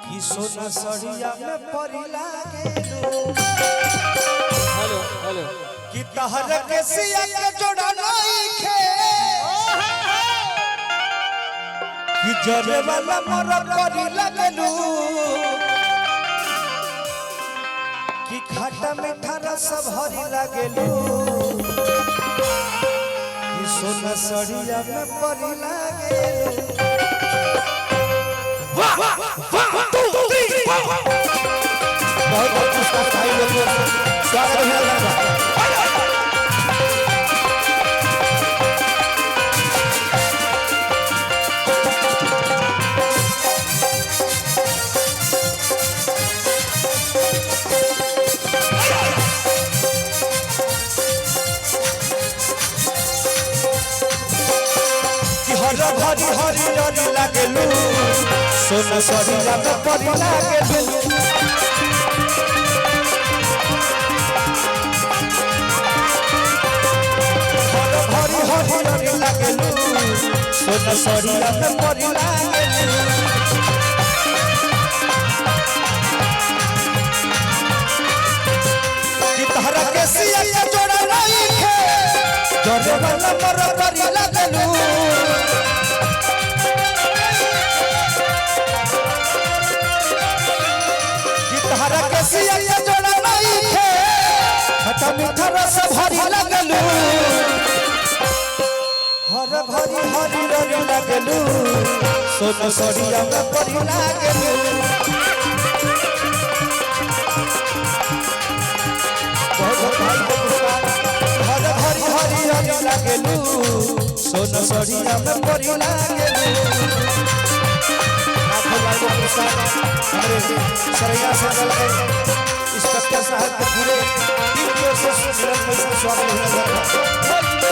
कि सोना सड़िया में परी लागेलू। हेलो हेलो कि तहर के सिया के जोड़ा नहीं खे कि जरे वाला मोर परी लागेलू। कि खाटा मीठा रस भरी लागेलू। कि सोना सड़िया में परी लागेलू। बहुत बहुत पुरस्कार भाई लोगों स्वागत है। हरी हरी हरी लागेलू। सोना सड़िया में परी लागेलू। हरी हरी हरी लागेलू। सोना सड़िया में परी लागेलू। कि तहरा के सिया के जोड़ा नहीं खे जोरे वाला मोर परी लागेलू। तहरा के सिया के जोड़ा नहीं खे खट्टा मीठा रस भरी लागेलू। हर भरी हरी हरी लागेलू। सोना सड़िया में परी लागेलू। हर भरी हरी हरी लागेलू। सोना सड़िया में परी लागेलू। हमारे सरैया संगल के इंस्पेक्टर साहब के पूरे टीम की ओर से स्वागत है।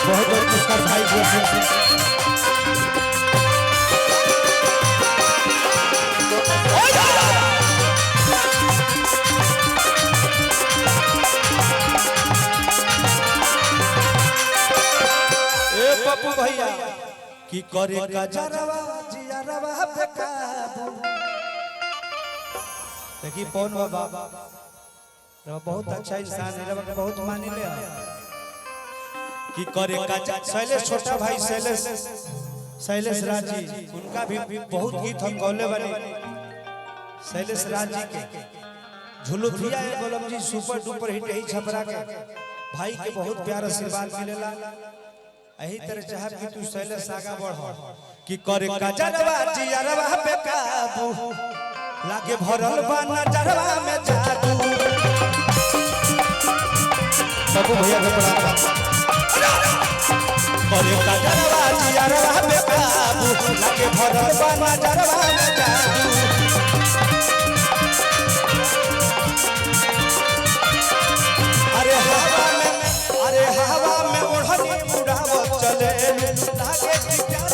बहुत बहुत पुरस्कार भाई पप्पू भैया की करे गजरवा जियरवा पे काबू। देखी पवन बाबा बहुत अच्छा इंसान है, बहुत मानी ले कि करे का शैलेश छोटा भाई शैलेश राज जी उनका भी बहुत गीत हम गौले बने। शैलेश राज जी के झुलुथिया गोलम जी सुपर डुपर हिट ही छपरा के भाई के बहुत प्यार आशीर्वाद मिलेला। यही तरह चाहब कि तू शैलेश आगा बढ़ कि करे का जरवा जियरवा पे काबू लागे भरल बा नजरवा में जादू। बाबू भैया के प्रणाम। करे का जरवा जियरवा पे काबू लागे भरल बा नजरवा में जादू। अरे हवा में ओढ़नी उड़ाव चले लागे कि प्यार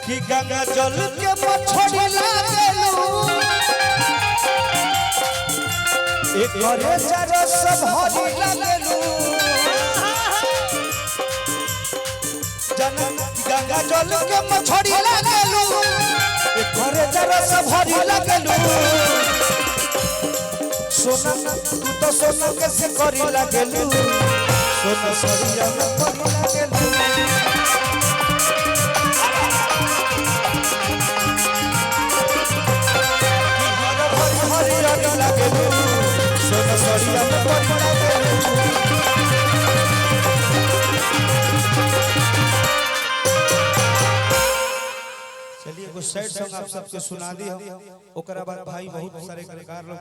कि गंगा जल के मछली लागेलू। एक करे रस भरी लागेलू। गंगा जल के मछली लागेलू। एक करे रस भरी लागेलू। सोना तू तो सोना कैसे करी लागेलू। सोना सड़िया में परी लागेलू। सोना सड़िया में परी लागेलू। चलिए कुछ सैड सॉन्ग आप सबके सुना दी हम ओकरा बाद भाई बहुत सारे कलाकार लोग